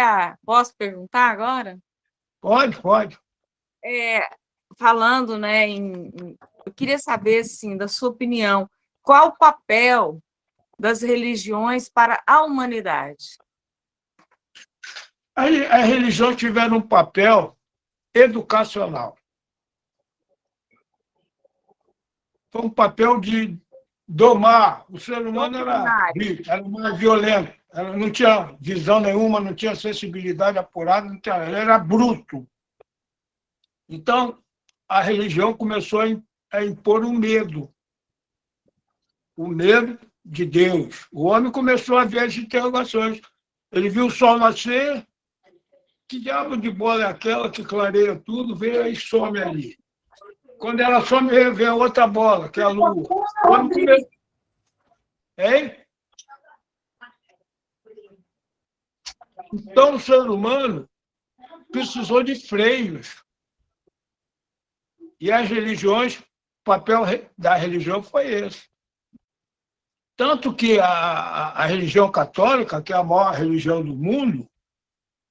Edgar, posso perguntar agora? Pode, pode. É, falando, né, eu queria saber, assim, da sua opinião, qual o papel das religiões para a humanidade? As religiões tiveram um papel educacional. Foi um papel de domar. O ser humano Doutrinário. era mais violento, ela não tinha visão nenhuma, não tinha sensibilidade apurada, ele era bruto. Então, a religião começou a impor o medo de Deus. O homem começou a ver as interrogações. Ele viu o sol nascer, que diabo de bola é aquela que clareia tudo, vem e some ali. Quando ela some, vem a outra bola, que é a lua. O homem começou... Hein? Então, o ser humano precisou de freios. E as religiões, o papel da religião foi esse. Tanto que a religião católica, que é a maior religião do mundo,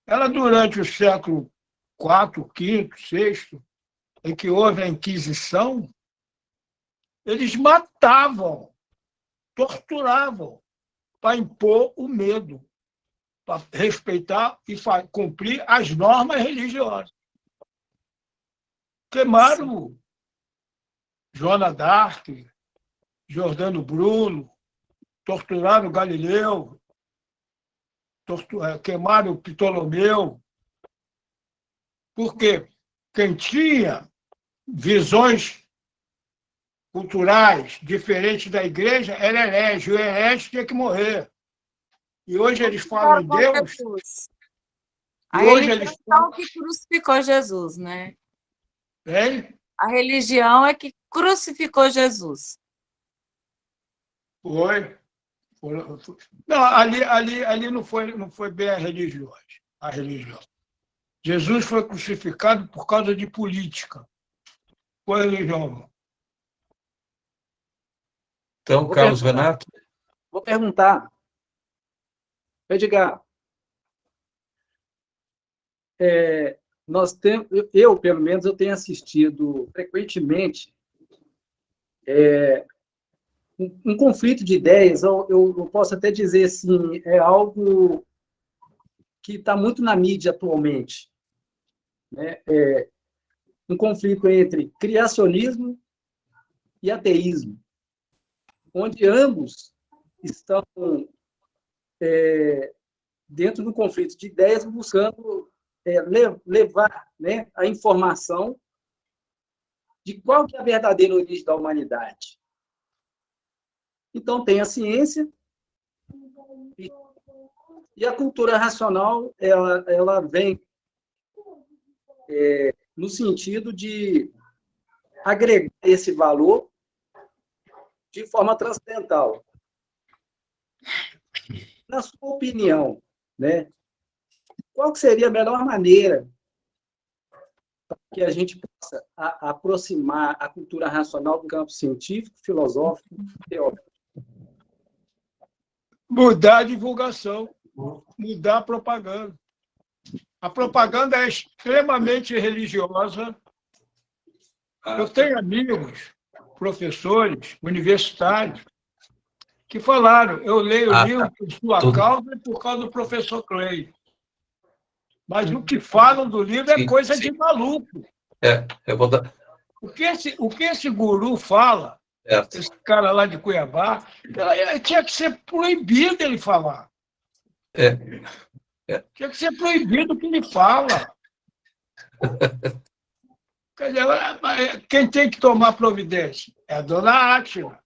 ela, durante o século IV, V, VI, em que houve a Inquisição, eles matavam, torturavam, para impor o medo, para respeitar e cumprir as normas religiosas. Queimaram Joana d'Arc, Giordano Bruno, torturaram Galileu, queimaram Ptolomeu. Por quê? Quem tinha visões culturais diferentes da igreja era herege. O herege tinha que morrer. E hoje eles falam em Deus. A religião que crucificou Jesus, né? Hein? A religião é que crucificou Jesus. Foi. Não, ali não foi bem a religião. Jesus foi crucificado por causa de política. Foi a religião. Então, Carlos Renato. Vou perguntar. Edgar, pelo menos, eu tenho assistido frequentemente um conflito de ideias, eu posso até dizer assim, é algo que está muito na mídia atualmente, né? Um conflito entre criacionismo e ateísmo, onde ambos estão dentro do conflito de ideias, buscando levar, né, a informação de qual que é a verdadeira origem da humanidade. Então, tem a ciência e a cultura racional, ela vem no sentido de agregar esse valor de forma transcendental. Na sua opinião, né, qual que seria a melhor maneira para que a gente possa aproximar a cultura racional do campo científico, filosófico, teórico? Mudar a divulgação, mudar a propaganda. A propaganda é extremamente religiosa. Eu tenho amigos, professores, universitários, que falaram, eu leio o livro por sua causa e por causa do professor Clay. Mas o que falam do livro é coisa de maluco. Eu vou dar... O que esse guru fala, esse cara lá de Cuiabá, tinha que ser proibido ele falar. Tinha que ser proibido o que ele fala. Quer dizer, quem tem que tomar providência? É a dona Átila.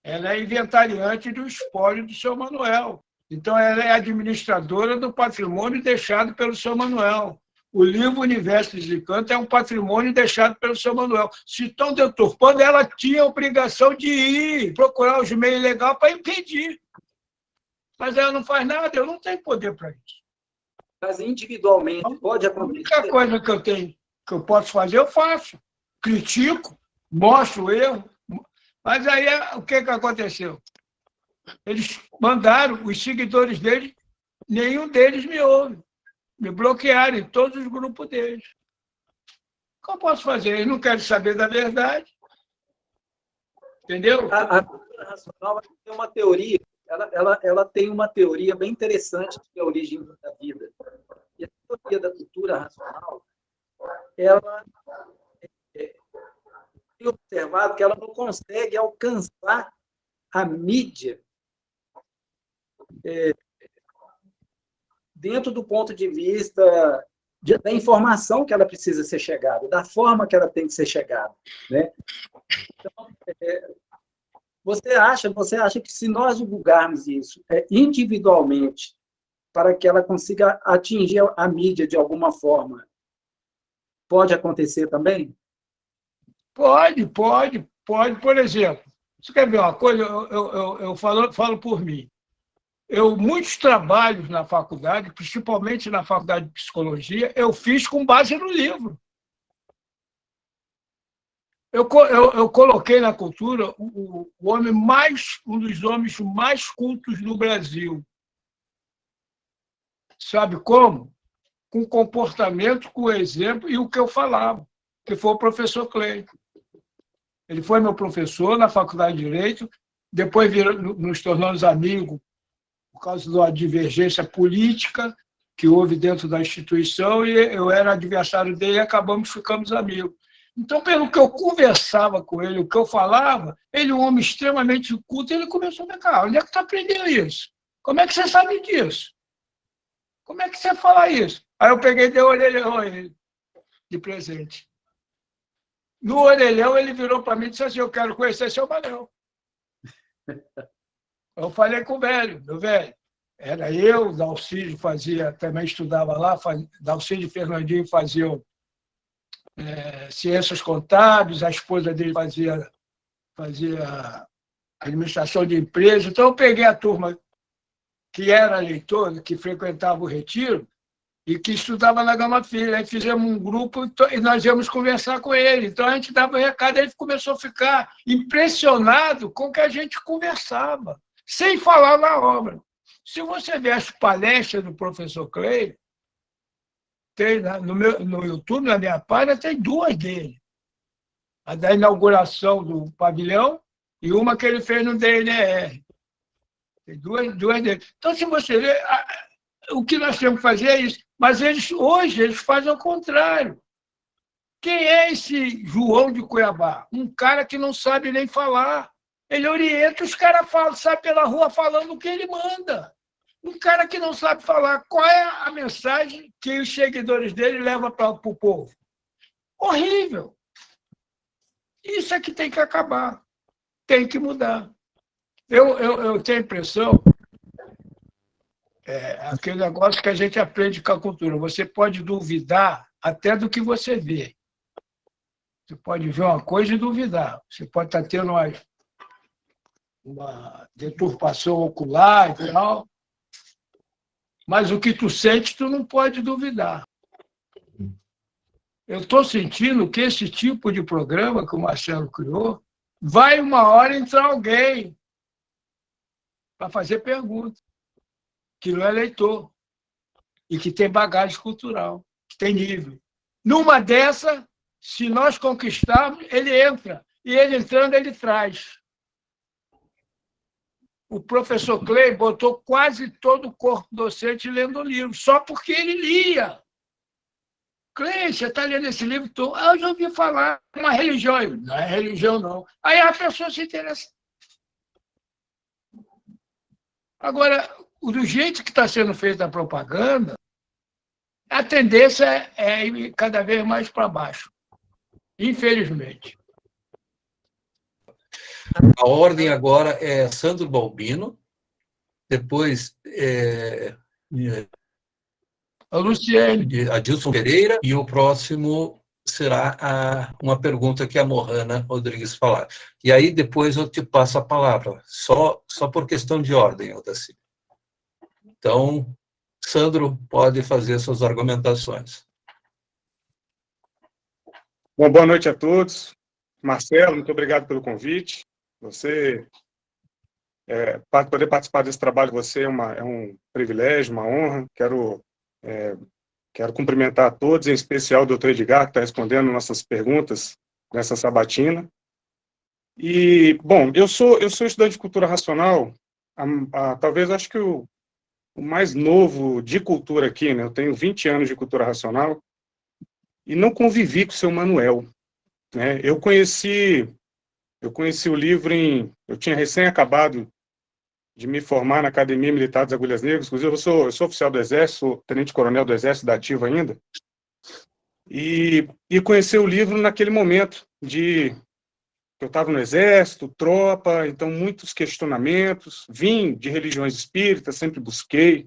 Ela é inventariante do espólio do seu Manuel. Então, ela é administradora do patrimônio deixado pelo seu Manuel. O livro Universo de Kant é um patrimônio deixado pelo seu Manuel. Se estão deturpando, ela tinha a obrigação de ir procurar os meios legais para impedir. Mas ela não faz nada, eu não tenho poder para isso. Mas individualmente pode acontecer. A única coisa que eu posso fazer, eu faço. Critico, mostro o erro. Mas aí, o que aconteceu? Eles mandaram, os seguidores deles, nenhum deles me ouve. Me bloquearam em todos os grupos deles. O que eu posso fazer? Eles não querem saber da verdade. Entendeu? A cultura racional tem uma teoria, ela tem uma teoria bem interessante que é a origem da vida. E a teoria da cultura racional, ela tem observado que ela não consegue alcançar a mídia dentro do ponto de vista da informação que ela precisa ser chegada, da forma que ela tem que ser chegada, né? Então, você acha que se nós divulgarmos isso individualmente para que ela consiga atingir a mídia de alguma forma, pode acontecer também? Pode. Por exemplo, você quer ver uma coisa? Eu falo por mim. Muitos trabalhos na faculdade, principalmente na faculdade de psicologia, eu fiz com base no livro. Eu coloquei na cultura um dos homens mais cultos do Brasil. Sabe como? Com comportamento, com exemplo e o que eu falava, que foi o professor Cleiton. Ele foi meu professor na Faculdade de Direito, depois nos tornamos amigos por causa da divergência política que houve dentro da instituição, e eu era adversário dele e ficamos amigos. Então, pelo que eu conversava com ele, o que eu falava, ele, um homem extremamente culto, ele começou a ficar, onde é que tu aprendeu isso? Como é que você sabe disso? Como é que você fala isso? Aí eu peguei e dei o orelhão a ele, de presente. No orelhão, ele virou para mim e disse assim, eu quero conhecer seu Manel. Eu falei com o velho, meu velho. Era eu, Dalcídio também estudava lá, Dalcídio e Fernandinho faziam ciências contábeis, a esposa dele fazia administração de empresa. Então, eu peguei a turma que era leitora, que frequentava o retiro, e que estudava na Gama Filho. Aí fizemos um grupo e nós íamos conversar com ele. Então, a gente dava recado, ele começou a ficar impressionado com o que a gente conversava, sem falar na obra. Se você ver as palestras do professor Clay, tem no YouTube, na minha página, tem 2 dele. A da inauguração do pavilhão e uma que ele fez no DNR. Tem duas dele. Então, se você ver, o que nós temos que fazer é isso. Mas hoje eles fazem o contrário. Quem é esse João de Cuiabá? Um cara que não sabe nem falar. Ele orienta, os caras sai pela rua falando o que ele manda. Um cara que não sabe falar, qual é a mensagem que os seguidores dele levam para o povo? Horrível. Isso é que tem que acabar. Tem que mudar. Eu tenho a impressão, aquele negócio que a gente aprende com a cultura. Você pode duvidar até do que você vê. Você pode ver uma coisa e duvidar. Você pode estar tendo uma deturpação ocular e tal, mas o que tu sente, tu não pode duvidar. Eu estou sentindo que esse tipo de programa que o Marcelo criou, vai uma hora entrar alguém para fazer pergunta, que não é leitor, e que tem bagagem cultural, que tem nível. Numa dessa, se nós conquistarmos, ele entra, e ele entrando, ele traz. O professor Clay botou quase todo o corpo docente lendo o livro, só porque ele lia. Clay, você está lendo esse livro? Eu já ouvi falar uma religião. Não é religião, não. Aí a pessoa se interessa. Agora, do jeito que está sendo feita a propaganda, a tendência é ir cada vez mais para baixo, infelizmente. A ordem agora é Sandro Balbino, depois A Luciene. Adilson Pereira, e o próximo será uma pergunta que a Mohana Rodrigues falar. E aí depois eu te passo a palavra, só por questão de ordem, Otacílio. Então, Sandro pode fazer suas argumentações. Bom, boa noite a todos. Marcelo, muito obrigado pelo convite. Poder participar desse trabalho de você é um privilégio, uma honra. Quero Quero cumprimentar a todos, em especial o doutor Edgar, que está respondendo nossas perguntas nessa sabatina. E, bom, eu sou estudante de cultura racional, talvez acho que o mais novo de cultura aqui, né? Eu tenho 20 anos de cultura racional e não convivi com o seu Manuel, né? Eu conheci o livro eu tinha recém acabado de me formar na Academia Militar das Agulhas Negras, inclusive eu sou oficial do Exército, sou tenente-coronel do Exército da Ativa ainda, e conheci o livro naquele momento eu estava no Exército, tropa, então muitos questionamentos, vim de religiões espíritas, sempre busquei,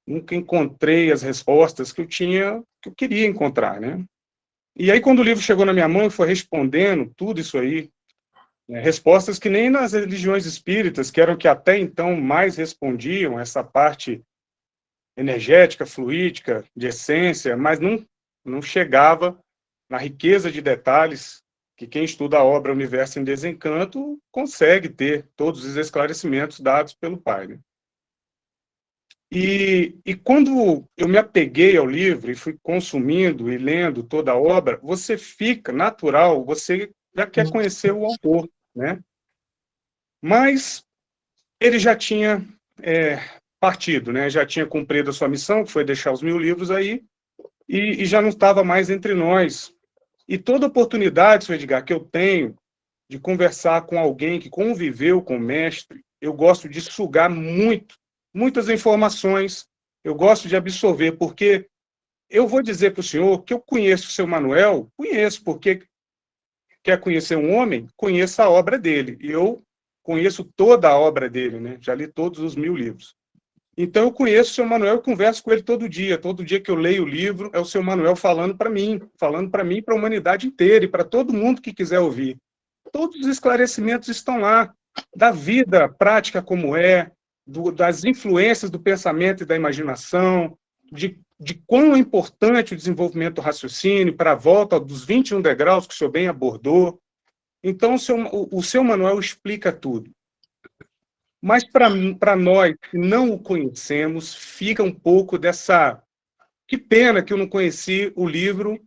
nunca encontrei as respostas que eu queria encontrar, né? E aí, quando o livro chegou na minha mão e foi respondendo tudo isso aí, né, respostas que nem nas religiões espíritas, que eram que até então mais respondiam essa parte energética, fluídica, de essência, mas não chegava na riqueza de detalhes que quem estuda a obra Universo em Desencanto consegue ter todos os esclarecimentos dados pelo pai, né? E quando eu me apeguei ao livro e fui consumindo e lendo toda a obra, você fica natural, você já quer conhecer o autor, né? Mas ele já tinha partido, né? Já tinha cumprido a sua missão, que foi deixar os 1000 livros aí, e já não estava mais entre nós. E toda oportunidade, Sr. Edgar, que eu tenho de conversar com alguém que conviveu com o mestre, eu gosto de sugar muitas informações, eu gosto de absorver, porque eu vou dizer para o senhor que eu conheço o seu Manuel, conheço, porque quer conhecer um homem, conheça a obra dele, e eu conheço toda a obra dele, né? Já li todos os 1000 livros. Então, eu conheço o seu Manuel e converso com ele todo dia que eu leio o livro, é o seu Manuel falando para mim e para a humanidade inteira, e para todo mundo que quiser ouvir. Todos os esclarecimentos estão lá, da vida prática como das influências do pensamento e da imaginação, de quão é importante o desenvolvimento do raciocínio para a volta dos 21 degraus que o senhor bem abordou. Então, o seu Manuel explica tudo. Mas para nós que não o conhecemos, fica um pouco dessa... Que pena que eu não conheci o livro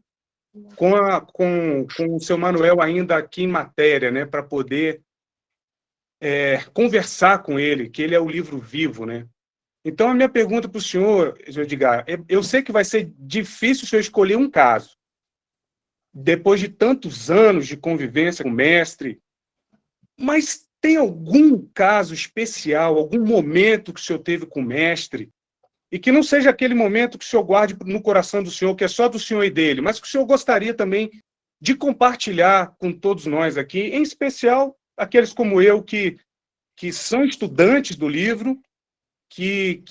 com o seu Manuel ainda aqui em matéria, né, para poder conversar com ele, que ele é o livro vivo, né? Então, a minha pergunta para o senhor, Edgar, eu sei que vai ser difícil o senhor escolher um caso. Depois de tantos anos de convivência com o mestre, mas tem algum caso especial, algum momento que o senhor teve com o mestre, e que não seja aquele momento que o senhor guarde no coração do senhor, que é só do senhor e dele, mas que o senhor gostaria também de compartilhar com todos nós aqui, em especial aqueles como eu que são estudantes do livro, que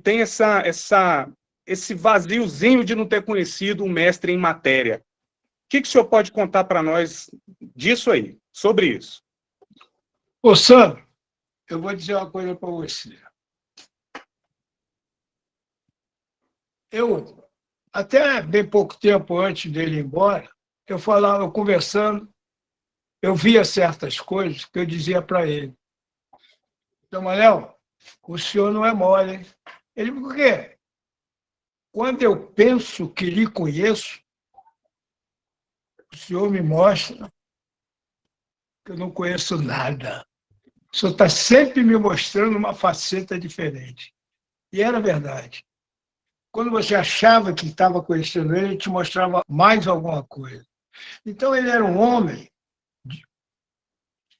tem esse vaziozinho de não ter conhecido o mestre em matéria. O que o senhor pode contar para nós disso aí, sobre isso? Ô, Sandro, eu vou dizer uma coisa para você. Eu, até bem pouco tempo antes dele ir embora, eu conversando, eu via certas coisas que eu dizia para ele. Então, Manel, o senhor não é mole, hein? Ele, por quê? Quando eu penso que lhe conheço, o senhor me mostra que eu não conheço nada. O senhor está sempre me mostrando uma faceta diferente. E era verdade. Quando você achava que estava conhecendo ele te mostrava mais alguma coisa. Então, ele era um homem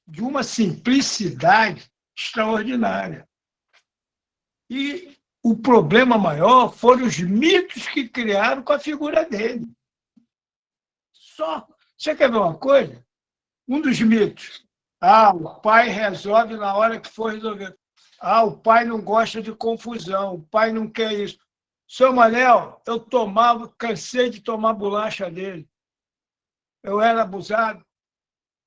de uma simplicidade extraordinária. E o problema maior foram os mitos que criaram com a figura dele. Só. Você quer ver uma coisa? Um dos mitos. O pai resolve na hora que for resolver. O pai não gosta de confusão, o pai não quer isso. Seu Manel, eu cansei de tomar bolacha dele. Eu era abusado.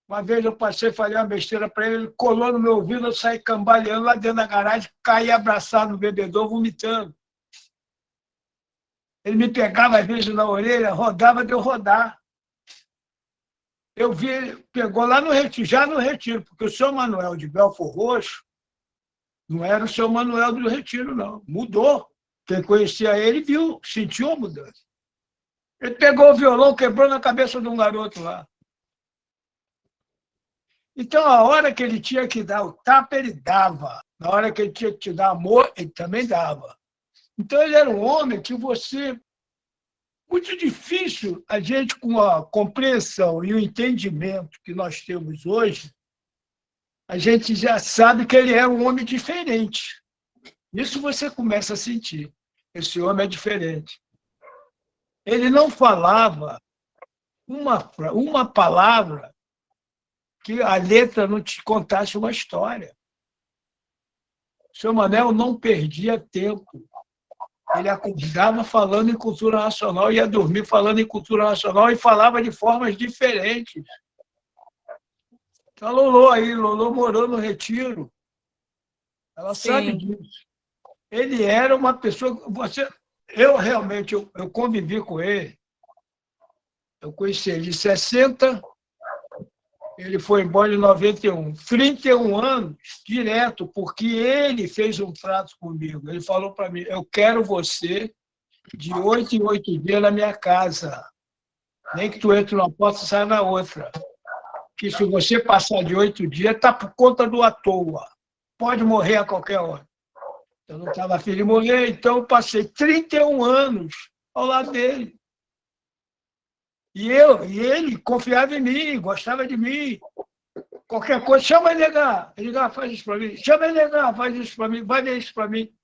Uma vez eu passei a fazer uma besteira para ele, ele colou no meu ouvido, eu saí cambaleando lá dentro da garagem, caí abraçado no bebedouro, vomitando. Ele me pegava às vezes na orelha, rodava de eu rodar. Eu vi, ele pegou lá no Retiro, já no Retiro, porque o seu Manuel de Belfor Roxo não era o seu Manuel do Retiro, não. Mudou. Quem conhecia ele viu, sentiu a mudança. Ele pegou o violão, quebrou na cabeça de um garoto lá. Então, a hora que ele tinha que dar o tapa, ele dava. Na hora que ele tinha que te dar amor, ele também dava. Então, ele era um homem que você... Muito difícil a gente, com a compreensão e o entendimento que nós temos hoje, a gente já sabe que ele era um homem diferente. Isso você começa a sentir. Esse homem é diferente. Ele não falava uma palavra que a letra não te contasse uma história. O seu Manel não perdia tempo. Ele acordava falando em cultura nacional, ia dormir falando em cultura nacional e falava de formas diferentes. Então, a Lolo morou no Retiro. Ela sabe disso. Ele era uma pessoa... Eu realmente eu convivi com ele. Eu conheci ele em 60, ele foi embora em 91. 31 anos direto, porque ele fez um trato comigo. Ele falou para mim, eu quero você de 8 em 8 dias na minha casa. Nem que tu entre numa porta e saia na outra. Que se você passar de 8 dias, está por conta do à toa. Pode morrer a qualquer hora. Eu não estava afim de morrer, então eu passei 31 anos ao lado dele. E ele confiava em mim, gostava de mim. Qualquer coisa, chama ele negar. Ele faz isso para mim. Chama ele negar, faz isso para mim, vai ver isso para mim.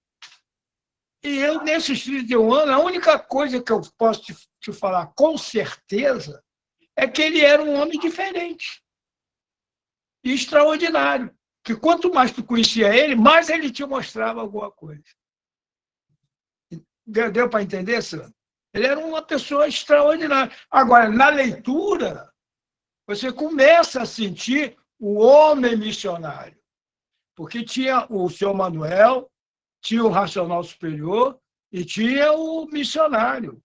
E eu, nesses 31 anos, a única coisa que eu posso te falar com certeza é que ele era um homem diferente e extraordinário. Que quanto mais tu conhecia ele, mais ele te mostrava alguma coisa. Deu para entender, Sandro? Ele era uma pessoa extraordinária. Agora, na leitura, você começa a sentir o homem missionário. Porque tinha o seu Manuel, tinha o racional superior e tinha o missionário.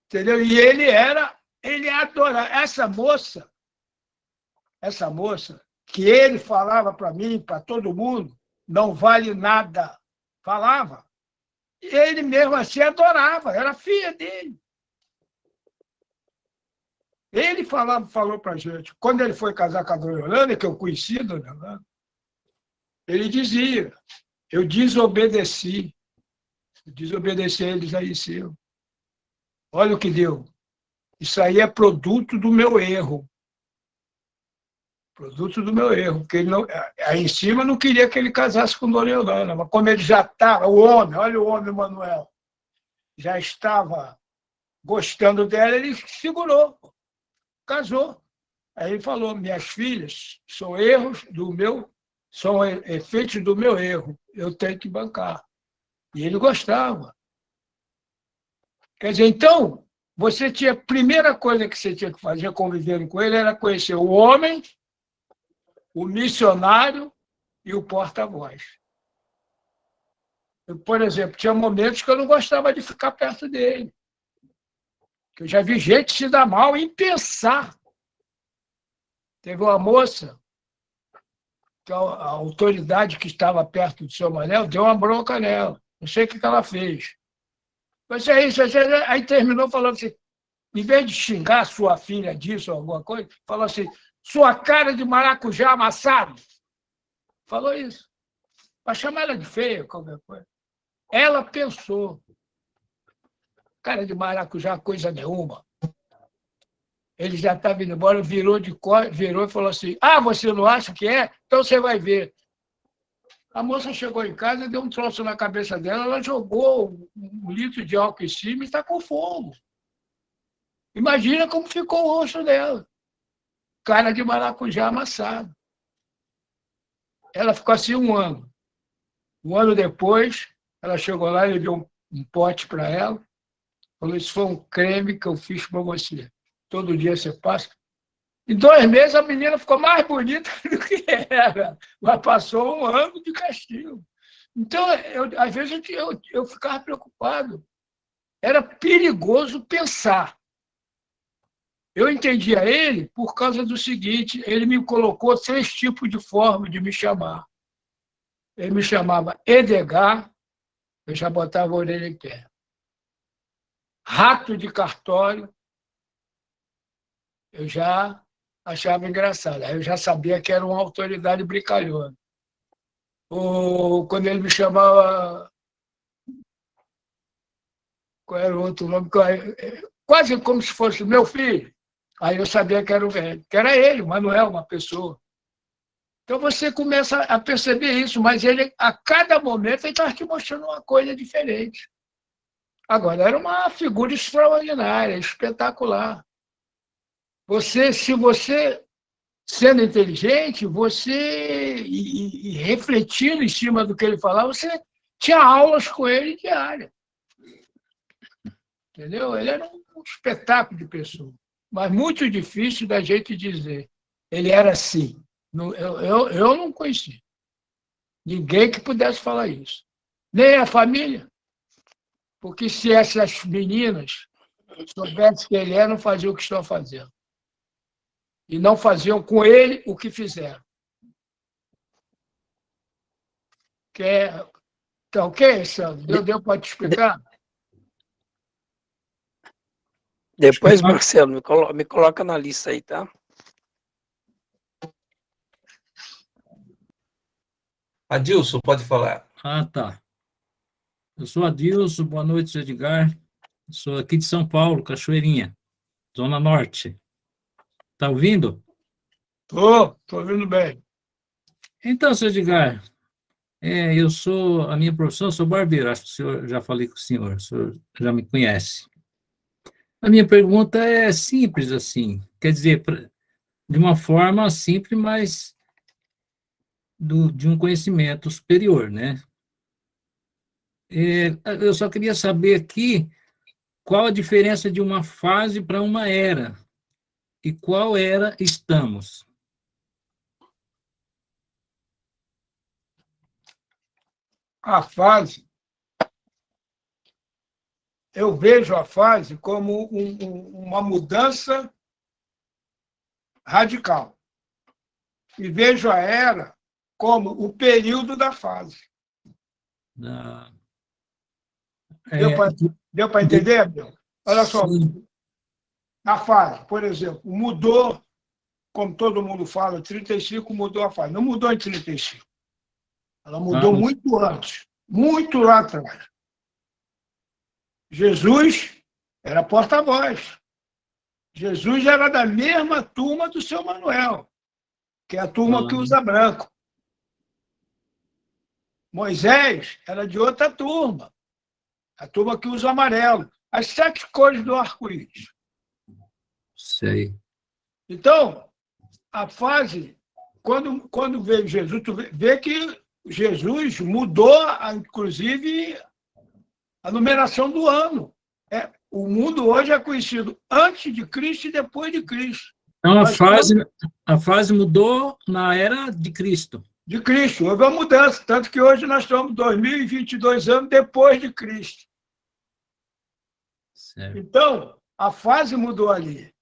Entendeu? E ele adorava. Essa moça, que ele falava para mim, para todo mundo, não vale nada. Falava. E ele mesmo assim adorava, era filha dele. Ele falou para a gente, quando ele foi casar com a dona Yolanda, que eu conheci a dona Yolanda, ele dizia, eu desobedeci a eles aí, seu. Olha o que deu. Isso aí é produto do meu erro. Produto do meu erro, porque ele não, aí em cima não queria que ele casasse com Dona Yolanda, mas como ele já estava, olha o homem, Manuel, já estava gostando dela, ele segurou, casou. Aí ele falou, minhas filhas são são efeitos do meu erro, eu tenho que bancar. E ele gostava. Quer dizer, então, a primeira coisa que você tinha que fazer convivendo com ele era conhecer o homem, o missionário e o porta-voz. Por exemplo, tinha momentos que eu não gostava de ficar perto dele. Eu já vi gente se dar mal em pensar. Teve uma moça, que a autoridade que estava perto do seu Manel deu uma bronca nela. Não sei o que ela fez. Mas aí terminou falando assim, em vez de xingar sua filha disso ou alguma coisa, falou assim, sua cara de maracujá amassado. Falou isso. Para chamar ela de feia, qualquer coisa. Ela pensou. Cara de maracujá, coisa nenhuma. Ele já estava indo embora, virou e falou assim, você não acha que é? Então você vai ver. A moça chegou em casa, deu um troço na cabeça dela, ela jogou 1 litro de álcool em cima e está com fogo. Imagina como ficou o rosto dela. Cara de maracujá amassado. Ela ficou assim 1 ano. 1 ano depois, ela chegou lá, ele deu um pote para ela, falou, isso foi um creme que eu fiz para você. Todo dia você passa. Em 2 meses, a menina ficou mais bonita do que era, mas passou 1 ano de castigo. Então, às vezes, eu ficava preocupado. Era perigoso pensar. Eu entendia ele por causa do seguinte, ele me colocou 3 tipos de forma de me chamar. Ele me chamava Edgar, eu já botava a orelha em pé. Rato de cartório, eu já achava engraçado. Aí eu já sabia que era uma autoridade brincalhona. Ou quando ele me chamava... Qual era o outro nome? Quase como se fosse meu filho. Aí eu sabia que era o velho, que era ele, o Manuel, uma pessoa. Então você começa a perceber isso, mas ele, a cada momento, ele estava te mostrando uma coisa diferente. Agora, era uma figura extraordinária, espetacular. Se você, sendo inteligente, e refletindo em cima do que ele falava, você tinha aulas com ele diárias. Entendeu? Ele era um espetáculo de pessoa, mas muito difícil da gente dizer. Ele era assim. Eu não conheci ninguém que pudesse falar isso. Nem a família. Porque se essas meninas soubessem que ele era, não faziam o que estão fazendo. E não faziam com ele o que fizeram. Tá ok, Sandro? Deu para te explicar? Depois, Marcelo, me coloca na lista aí, tá? Adilson, pode falar. Ah, tá. Eu sou Adilson, boa noite, Edgar. Sou aqui de São Paulo, Cachoeirinha, Zona Norte. Tá ouvindo? Estou ouvindo bem. Então, seu Edgar, a minha profissão, eu sou barbeiro, acho que o senhor, já falei com o senhor já me conhece. A minha pergunta é simples, assim, quer dizer, de uma forma simples, mas de um conhecimento superior, né? Eu só queria saber aqui qual a diferença de uma fase para uma era e qual era estamos. A fase, eu vejo a fase como uma mudança radical. E vejo a era como o período da fase. Deu para entender, meu? Olha só, a fase, por exemplo, mudou, como todo mundo fala, 35 mudou a fase. Não mudou em 35. Ela mudou muito antes, muito lá atrás. Jesus era porta-voz. Jesus era da mesma turma do seu Manuel, que é a turma que usa branco. Moisés era de outra turma, a turma que usa amarelo. As 7 cores do arco-íris. Sei. Então, a fase, quando veio Jesus, tu vê que Jesus mudou, inclusive, a numeração do ano. O mundo hoje é conhecido antes de Cristo e depois de Cristo. Então, a fase mudou na era de Cristo. De Cristo. Houve uma mudança, tanto que hoje nós estamos 2022 anos depois de Cristo. Certo. Então, a fase mudou ali.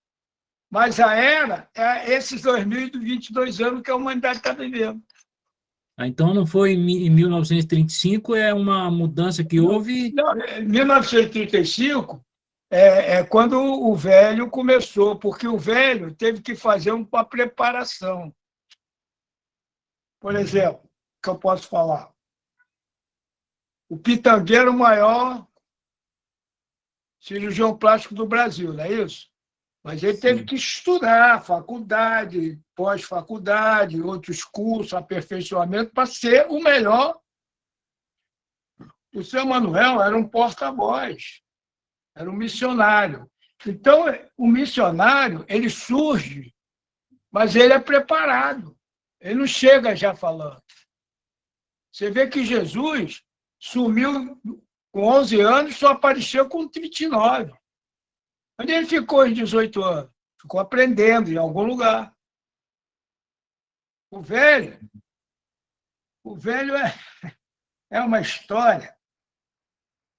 Mas a era é esses 2022 anos que a humanidade está vivendo. Então, não foi em 1935, é uma mudança que houve... Não, em 1935 é quando o velho começou, porque o velho teve que fazer uma preparação. Por exemplo, que eu posso falar? O Pitangueiro, o maior cirurgião plástico do Brasil, não é isso? Mas ele teve que estudar, faculdade, pós-faculdade, outros cursos, aperfeiçoamento, para ser o melhor. O seu Manuel era um porta-voz, era um missionário. Então, o missionário, ele surge, mas ele é preparado. Ele não chega já falando. Você vê que Jesus sumiu com 11 anos, só apareceu com 29. Onde ele ficou aos 18 anos? Ficou aprendendo em algum lugar. O velho é uma história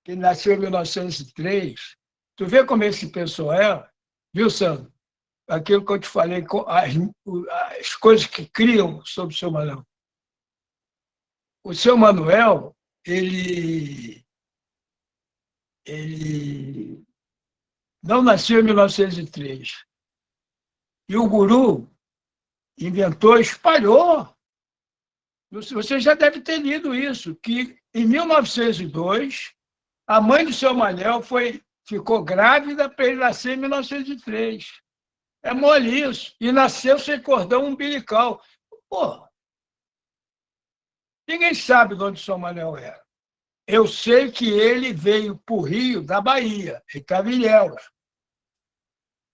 que nasceu em 1903. Tu vê como esse pessoal é? Viu, Sandro? Aquilo que eu te falei, as coisas que criam sobre o seu Manuel. o seu Manuel, ele não nasceu em 1903. E o guru inventou, espalhou. Você já deve ter lido isso, que em 1902, a mãe do seu Manel ficou grávida para ele nascer em 1903. É mole isso. E nasceu sem cordão umbilical. Pô, ninguém sabe de onde o seu Manel era. Eu sei que ele veio para o Rio, da Bahia. Ele estava em Ilhéus,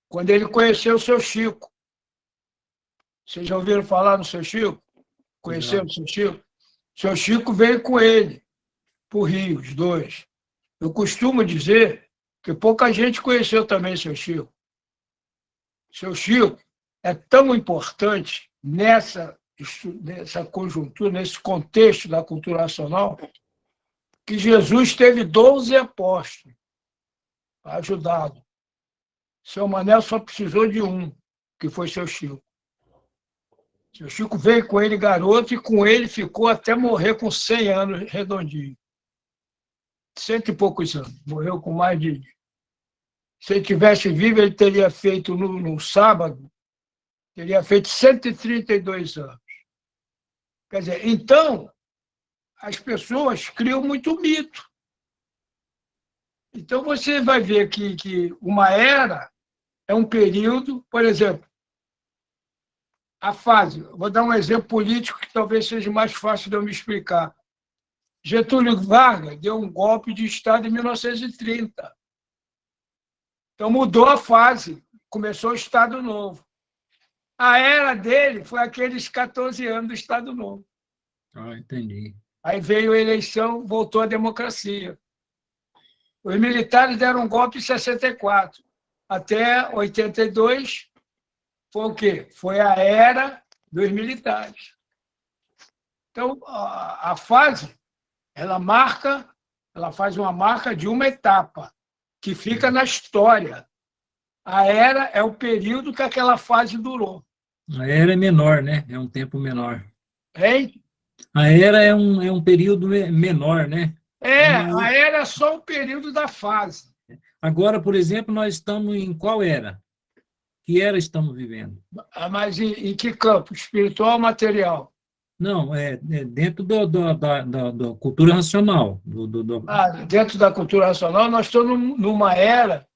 quando ele conheceu o seu Chico. Vocês já ouviram falar no seu Chico? Conheceram o seu Chico? O seu Chico veio com ele para o Rio, os dois. Eu costumo dizer que pouca gente conheceu também o seu Chico. Seu Chico é tão importante nessa conjuntura, nesse contexto da cultura nacional, que Jesus teve 12 apóstolos ajudados. Seu Manel só precisou de um, que foi seu Chico. Seu Chico veio com ele garoto e com ele ficou até morrer com 100 anos redondinho. 100 e poucos anos. Morreu com mais de... Se ele tivesse vivo, ele teria feito, no sábado, teria feito 132 anos. Quer dizer, então, as pessoas criam muito mito. Então, você vai ver que uma era é um período, por exemplo, a fase, vou dar um exemplo político que talvez seja mais fácil de eu me explicar. Getúlio Vargas deu um golpe de Estado em 1930. Então, mudou a fase, começou o Estado Novo. A era dele foi aqueles 14 anos do Estado Novo. Ah, entendi. Aí veio a eleição, voltou a democracia. Os militares deram um golpe em 64. Até 82, foi o quê? Foi a era dos militares. Então, a fase, ela faz uma marca de uma etapa, que fica na história. A era é o período que aquela fase durou. A era é menor, né? É um tempo menor. Hein? A era é um período menor, né? A era é só o período da fase. Agora, por exemplo, nós estamos em qual era? Que era estamos vivendo? Mas em que campo? Espiritual ou material? Não, dentro da cultura racional. Dentro da cultura racional, nós estamos numa era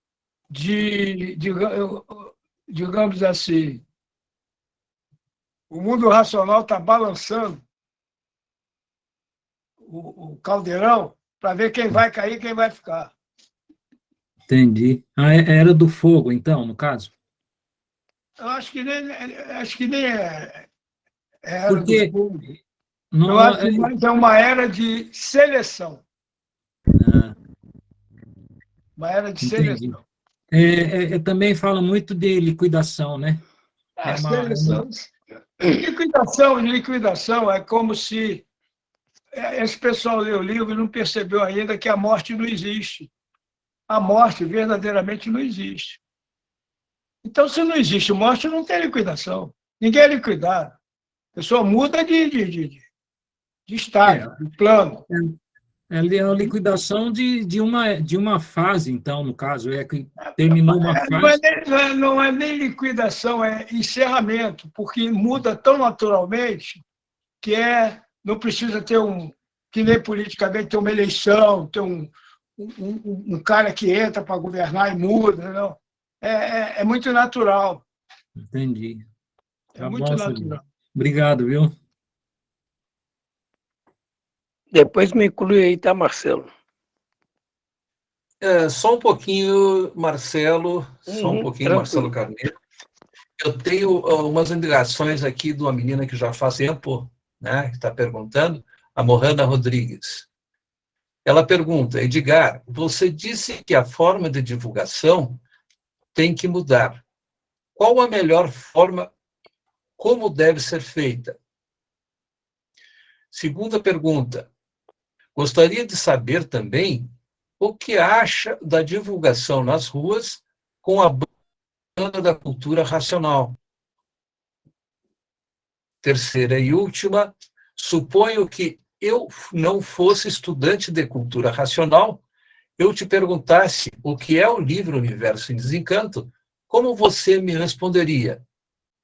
digamos assim, o mundo racional está balançando o caldeirão para ver quem vai cair e quem vai ficar. Entendi. A era do fogo, então, no caso? Eu acho que nem é era Porque do fogo. não, Eu acho que mais é uma era de seleção. Uma era de entendi. seleção. Também fala muito de liquidação, né? Seleção. Liquidação é como se esse pessoal lê o livro e não percebeu ainda que a morte não existe. A morte verdadeiramente não existe. Então, se não existe morte, não tem liquidação. Ninguém é liquidado. A pessoa muda de estágio, de plano. É a liquidação de uma fase, então, no caso, que terminou uma fase. Não é nem liquidação, é encerramento, porque muda tão naturalmente que não precisa ter que nem politicamente ter uma eleição, ter um cara que entra para governar e muda, não. É muito natural. Entendi. Tá muito bom, natural. Silvio. Obrigado, viu? Depois me inclui aí, tá, Marcelo? Só um pouquinho, Marcelo, Tranquilo. Marcelo Carneiro. Eu tenho umas indicações aqui de uma menina que já faz tempo, né, que está perguntando, a Mohana Rodrigues. Ela pergunta: Edgar, você disse que a forma de divulgação tem que mudar. Qual a melhor forma? Como deve ser feita? Segunda pergunta. Gostaria de saber também o que acha da divulgação nas ruas com a banda da cultura racional. Terceira e última, suponho que eu não fosse estudante de cultura racional, eu te perguntasse o que é o livro Universo em Desencanto, como você me responderia?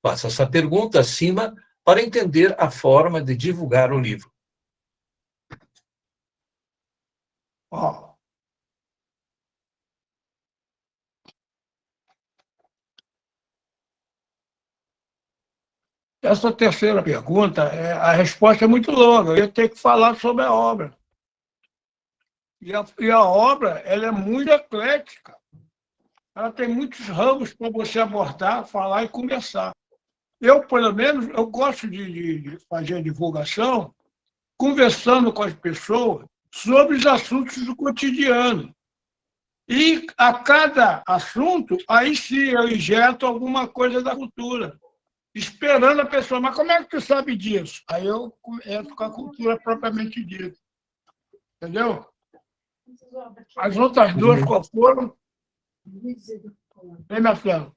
Faça essa pergunta acima para entender a forma de divulgar o livro. Ó, essa terceira pergunta, a resposta é muito longa. Eu ia ter que falar sobre a obra. E a obra, ela é muito eclética. Ela tem muitos ramos para você abordar, falar e conversar. Eu, pelo menos, eu gosto de fazer a divulgação conversando com as pessoas sobre os assuntos do cotidiano. E a cada assunto, aí sim eu injeto alguma coisa da cultura, esperando a pessoa, mas como é que tu sabe disso? Aí eu entro com a cultura propriamente dita. Entendeu? As outras duas qual foram? Vem, Marcelo.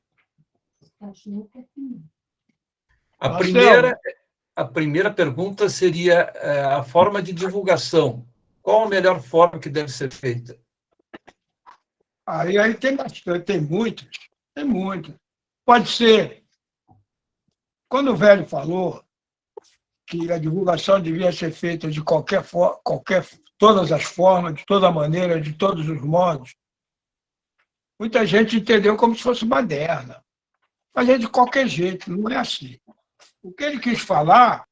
A primeira pergunta seria a forma de divulgação. Qual a melhor forma que deve ser feita? Aí tem bastante, tem muitas. Tem muitas. Pode ser, quando o velho falou que a divulgação devia ser feita de todas as formas, de toda maneira, de todos os modos, muita gente entendeu como se fosse baderna. Fazer de qualquer jeito, não é assim. O que ele quis falar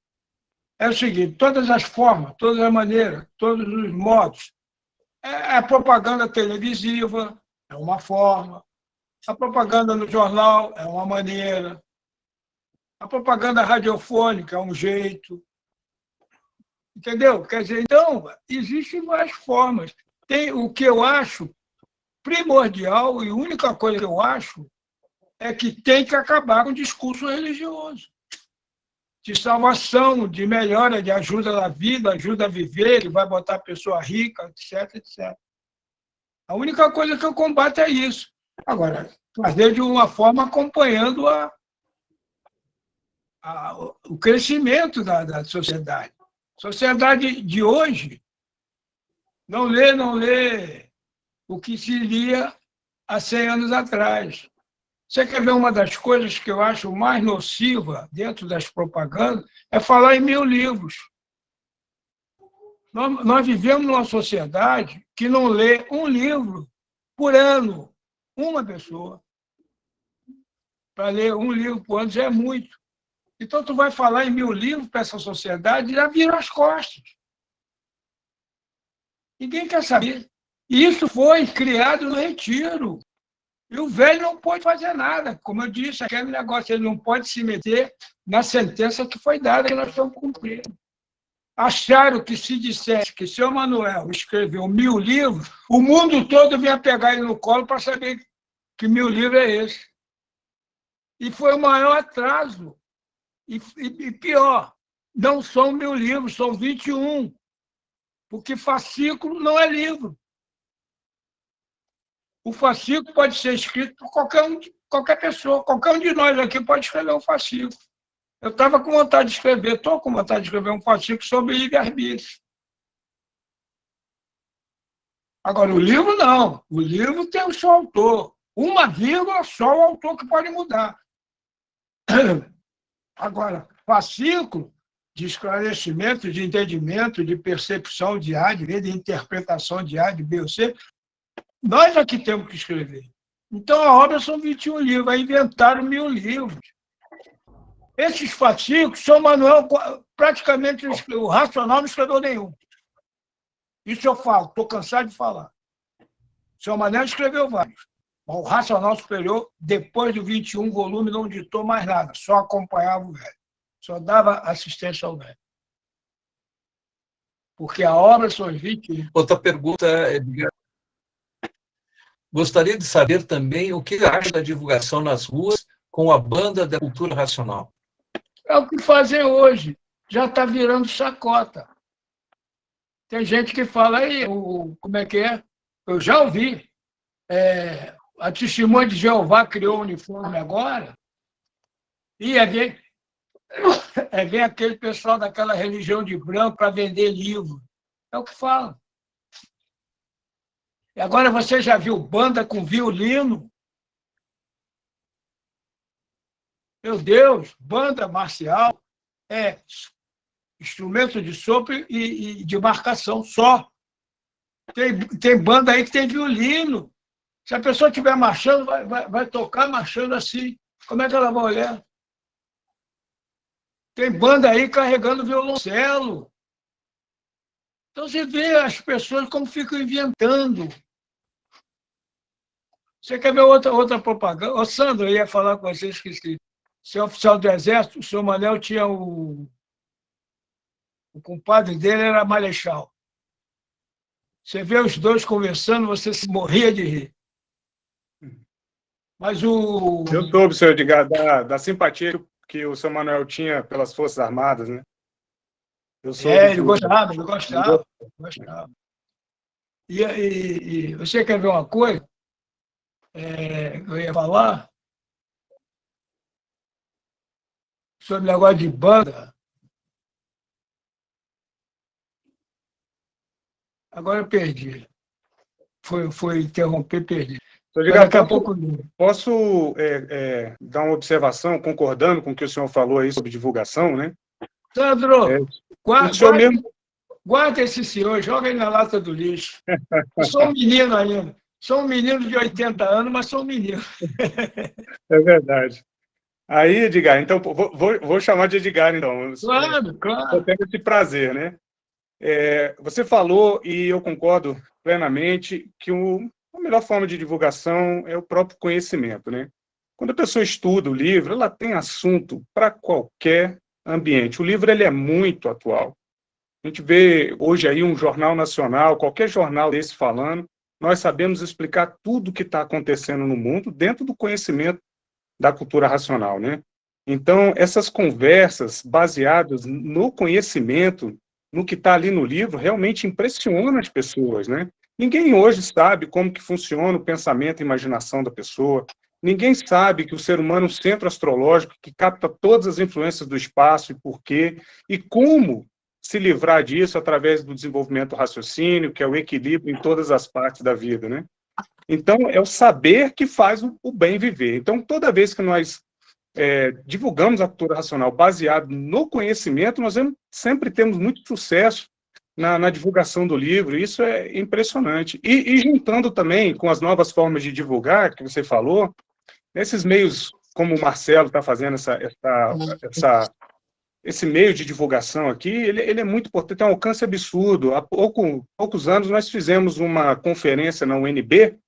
é o seguinte: todas as formas, todas as maneiras, todos os modos. A propaganda televisiva é uma forma, a propaganda no jornal é uma maneira, a propaganda radiofônica é um jeito. Entendeu? Quer dizer, então, existem várias formas. Tem o que eu acho primordial e a única coisa que eu acho é que tem que acabar com o discurso religioso. De salvação, de melhora, de ajuda da vida, ajuda a viver, que vai botar a pessoa rica, etc, etc. A única coisa que eu combato é isso. Agora, fazer de uma forma acompanhando o crescimento da sociedade. A sociedade de hoje não lê o que se lia há 100 anos atrás. Você quer ver uma das coisas que eu acho mais nociva dentro das propagandas? É falar em 1000 livros. Nós vivemos numa sociedade que não lê um livro por ano. Uma pessoa. Para ler um livro por ano já é muito. Então, tu vai falar em 1000 livros para essa sociedade e já vira as costas. Ninguém quer saber. E isso foi criado no Retiro. E o velho não pode fazer nada. Como eu disse, aquele negócio, ele não pode se meter na sentença que foi dada, que nós estamos cumprindo. Acharam que se dissesse que seu Manuel escreveu 1000 livros, o mundo todo vinha pegar ele no colo para saber que 1000 livros é esse. E foi o maior atraso. E pior, não são 1000 livros, são 21. Porque fascículo não é livro. O fascículo pode ser escrito por qualquer pessoa. Qualquer um de nós aqui pode escrever um fascículo. Eu estava com vontade de escrever, estou com vontade de escrever um fascículo sobre livre-arbítrio. Agora, o livro não. O livro tem o seu autor. Uma vírgula, só o autor que pode mudar. Agora, fascículo de esclarecimento, de entendimento, de percepção de A, de B, de interpretação de A, de B ou C, nós aqui temos que escrever. Então, a obra são 21 livros. Aí inventaram 1000 livros. Esses fascículos, São Manuel, praticamente, o Racional não escreveu nenhum. Isso eu falo, estou cansado de falar. São Manuel escreveu vários. O Racional Superior, depois do 21 volume, não ditou mais nada, só acompanhava o velho. Só dava assistência ao velho. Porque a obra são 21. Outra pergunta, Edgar. Gostaria de saber também o que acha da divulgação nas ruas com a banda da cultura racional. É o que fazem hoje. Já está virando chacota. Tem gente que fala aí, como é que é? Eu já ouvi. A Testemunha de Jeová criou um uniforme agora. E Vem aquele pessoal daquela religião de branco para vender livro. É o que falam. E agora você já viu banda com violino? Meu Deus, banda marcial é instrumento de sopro e de marcação só. Tem banda aí que tem violino. Se a pessoa estiver marchando, vai tocar marchando assim. Como é que ela vai olhar? Tem banda aí carregando violoncelo. Então, você vê as pessoas como ficam inventando. Você quer ver outra propaganda? Ô, Sandro, eu ia falar com você, esqueci. Você é oficial do Exército, o senhor Manel tinha o compadre dele era marechal. Você vê os dois conversando, você se morria de rir. Mas o... Eu soube, senhor Edgar, da simpatia que o senhor Manuel tinha pelas Forças Armadas, né? Eu soube ele gostava. E você quer ver uma coisa? Eu ia falar sobre o negócio de banda. Agora eu perdi. Foi interromper, perdi. Daqui a pouco posso dar uma observação, concordando com o que o senhor falou aí sobre divulgação, né? Sandro, guarda esse senhor, joga ele na lata do lixo. Eu sou um menino ainda. Sou um menino de 80 anos, mas sou um menino. É verdade. Aí, Edgar, então, vou chamar de Edgar, então. Claro. Eu tenho esse prazer, né? Você falou, e eu concordo plenamente, que a melhor forma de divulgação é o próprio conhecimento, né? Quando a pessoa estuda o livro, ela tem assunto para qualquer ambiente. O livro ele é muito atual. A gente vê hoje aí um jornal nacional, qualquer jornal desse falando, nós sabemos explicar tudo o que está acontecendo no mundo dentro do conhecimento da cultura racional, né? Então, essas conversas baseadas no conhecimento, no que está ali no livro, realmente impressionam as pessoas, né? Ninguém hoje sabe como que funciona o pensamento e a imaginação da pessoa. Ninguém sabe que o ser humano é um centro astrológico que capta todas as influências do espaço e por quê, e como se livrar disso através do desenvolvimento do raciocínio, que é o equilíbrio em todas as partes da vida, né? Então, é o saber que faz o bem viver. Então, toda vez que nós divulgamos a cultura racional baseado no conhecimento, nós sempre temos muito sucesso na divulgação do livro, isso é impressionante. E juntando também com as novas formas de divulgar, que você falou, nesses meios, como o Marcelo está fazendo esse meio de divulgação aqui, ele é muito importante, tem um alcance absurdo. Há poucos anos nós fizemos uma conferência na UNB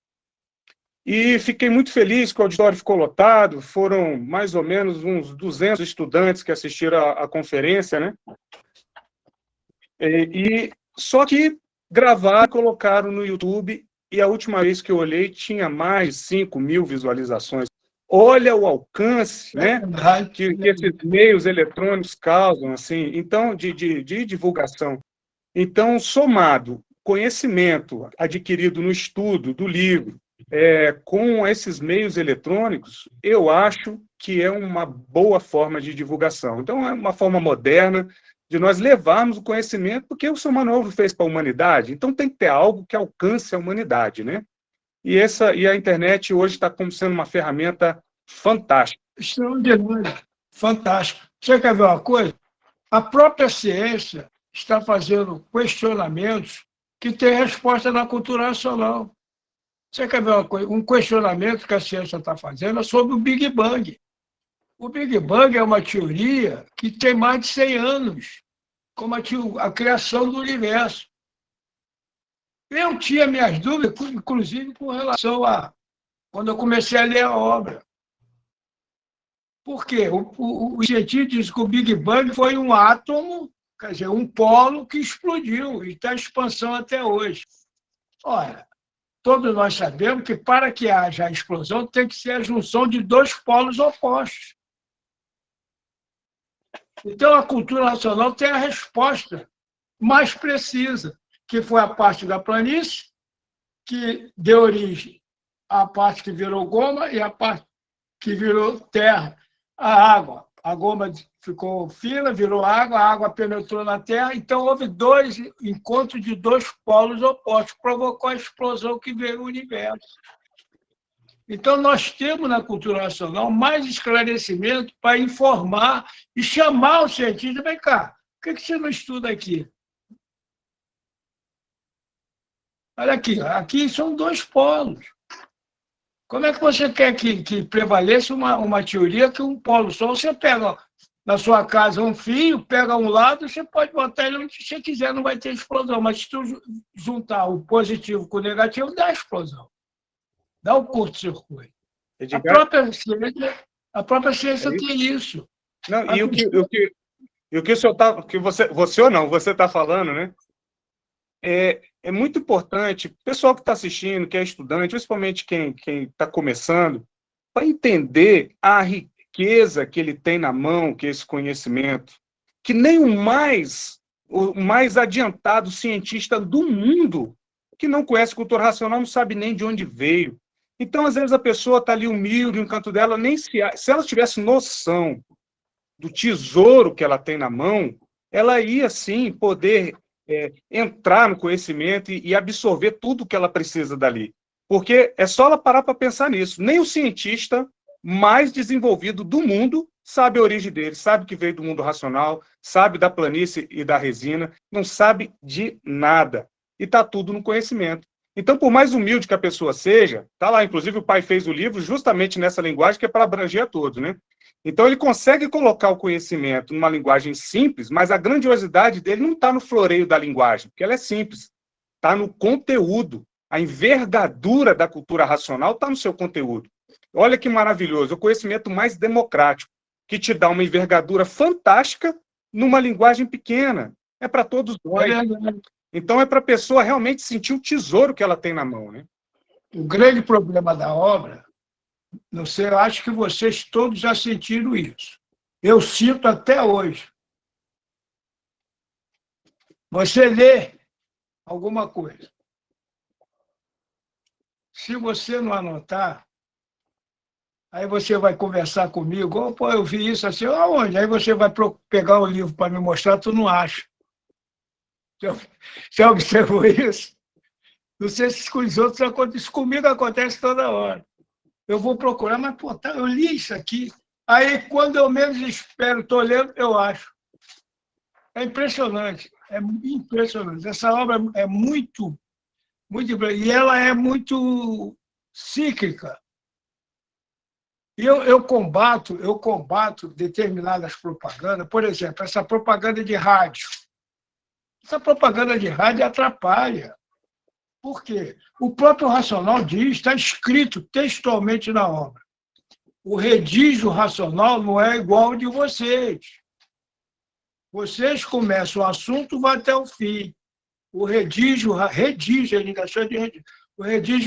e fiquei muito feliz que o auditório ficou lotado, foram mais ou menos uns 200 estudantes que assistiram à conferência, né? Só que gravaram e colocaram no YouTube, e a última vez que eu olhei tinha mais de 5.000 visualizações. Olha o alcance, né, que esses meios eletrônicos causam, assim, então, de divulgação. Então, somado conhecimento adquirido no estudo do livro, com esses meios eletrônicos, eu acho que é uma boa forma de divulgação. Então, é uma forma moderna de nós levarmos o conhecimento, porque o São Manuel fez para a humanidade, então tem que ter algo que alcance a humanidade, né? E a internet hoje está como sendo uma ferramenta fantástica. Extraordinária, fantástica. Você quer ver uma coisa? A própria ciência está fazendo questionamentos que têm resposta na cultura racional. Você quer ver uma coisa? Um questionamento que a ciência está fazendo é sobre o Big Bang. O Big Bang é uma teoria que tem mais de 100 anos, como a criação do universo. Eu tinha minhas dúvidas, inclusive com relação a quando eu comecei a ler a obra. Por quê? O cientista diz que o Big Bang foi um átomo, quer dizer, um polo que explodiu e está em expansão até hoje. Olha, todos nós sabemos que para que haja a explosão tem que ser a junção de dois polos opostos. Então, a cultura racional tem a resposta mais precisa, que foi a parte da planície, que deu origem à parte que virou goma e à parte que virou terra, a água. a goma ficou fina, virou água, a água penetrou na Terra, então houve dois encontros de dois polos opostos, provocou a explosão que veio o universo. Então, nós temos na cultura nacional mais esclarecimento para informar e chamar os cientistas. Vem cá, por que você não estuda aqui? Olha aqui são dois polos. Como é que você quer que prevaleça uma teoria que um polo só? Você pega na sua casa um fio, pega um lado, você pode botar ele onde você quiser, não vai ter explosão. Mas se tu juntar o positivo com o negativo, dá explosão. Dá o curto-circuito. A própria ciência tem isso. Não, e o que o senhor que você ou não, você está falando, né? É muito importante, o pessoal que está assistindo, que é estudante, principalmente quem está começando, para entender a riqueza que ele tem na mão, que é esse conhecimento, que nem o mais adiantado cientista do mundo, que não conhece cultura racional, não sabe nem de onde veio. Então, às vezes, a pessoa está ali humilde no canto dela, nem se ela tivesse noção do tesouro que ela tem na mão, ela ia, sim, poder entrar no conhecimento e absorver tudo que ela precisa dali. Porque é só ela parar para pensar nisso. Nem o cientista mais desenvolvido do mundo sabe a origem dele, sabe que veio do mundo racional, sabe da planície e da resina, não sabe de nada. E está tudo no conhecimento. Então, por mais humilde que a pessoa seja, está lá, inclusive o pai fez o livro justamente nessa linguagem que é para abranger a todos, né? Então, ele consegue colocar o conhecimento numa linguagem simples, mas a grandiosidade dele não está no floreio da linguagem, porque ela é simples. Está no conteúdo. A envergadura da cultura racional está no seu conteúdo. Olha que maravilhoso, o conhecimento mais democrático, que te dá uma envergadura fantástica numa linguagem pequena. É para todos nós. Então, é para a pessoa realmente sentir o tesouro que ela tem na mão, né? O grande problema da obra, não sei, eu acho que vocês todos já sentiram isso. Eu sinto até hoje. Você lê alguma coisa. Se você não anotar, aí você vai conversar comigo, pô, eu vi isso assim, aonde? Aí você vai pegar o livro para me mostrar, tu não acha. Você observou isso? Não sei se com os outros acontece, isso comigo acontece toda hora. Eu vou procurar, mas, pô, eu li isso aqui. Aí, quando eu menos espero, estou lendo, eu acho. É impressionante, é impressionante. Essa obra é muito, e ela é muito cíclica. E eu combato determinadas propagandas, por exemplo, essa propaganda de rádio. Essa propaganda de rádio atrapalha. Por quê? O próprio Racional diz, está escrito textualmente na obra. O redígio racional não é igual ao de vocês. Vocês começam o assunto, vai até o fim. O redígio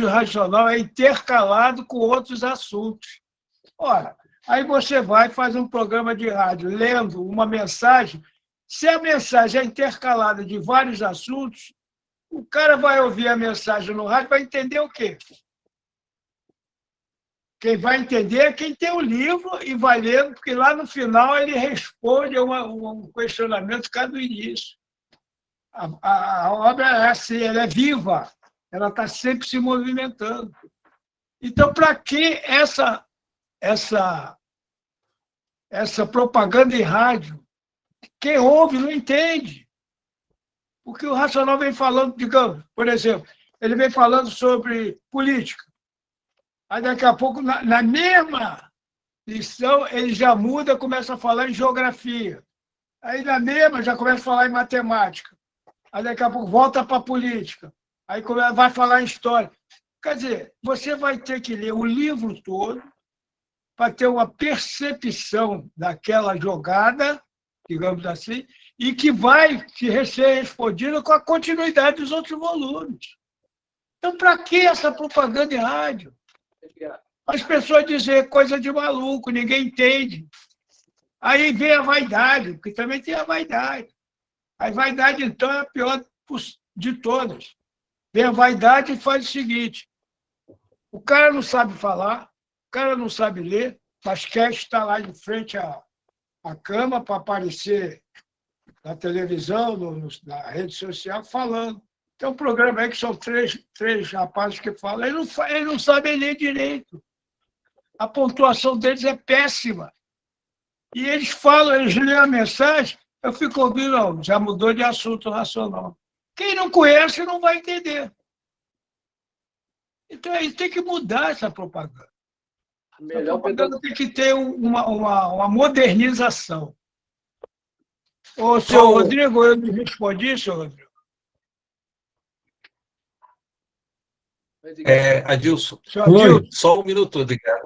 racional é intercalado com outros assuntos. Ora, aí você vai e faz um programa de rádio lendo uma mensagem. Se a mensagem é intercalada de vários assuntos, o cara vai ouvir a mensagem no rádio, vai entender o quê? Quem vai entender é quem tem o livro e vai lendo, porque lá no final ele responde a um questionamento cada início. A obra é assim, ela é viva, ela está sempre se movimentando. Então, para que essa propaganda em rádio? Quem ouve não entende. Porque o Racional vem falando, digamos, por exemplo, ele vem falando sobre política. Aí, daqui a pouco, na mesma lição, ele já muda, começa a falar em geografia. Aí, na mesma, já começa a falar em matemática. Aí, daqui a pouco, volta para a política. Aí, vai falar em história. Quer dizer, você vai ter que ler o livro todo para ter uma percepção daquela jogada, digamos assim, e que vai ser respondida com a continuidade dos outros volumes. Então, para que essa propaganda em rádio? As pessoas dizem coisa de maluco, ninguém entende. Aí vem a vaidade, porque também tem a vaidade. A vaidade, então, é a pior de todas. Vem a vaidade e faz o seguinte: o cara não sabe falar, o cara não sabe ler, mas quer estar lá de frente a cama para aparecer na televisão, na rede social, falando. Tem um programa aí que são três rapazes que falam, eles não sabem ler direito. A pontuação deles é péssima. E eles falam, eles lêem a mensagem, eu fico ouvindo, não, já mudou de assunto nacional. Quem não conhece não vai entender. Então, aí tem que mudar essa propaganda. A propaganda tem que ter uma modernização. Ô, senhor Rodrigo, eu me respondi, senhor Rodrigo? Adilson, Senhor Adilson, só um minuto, Edgar.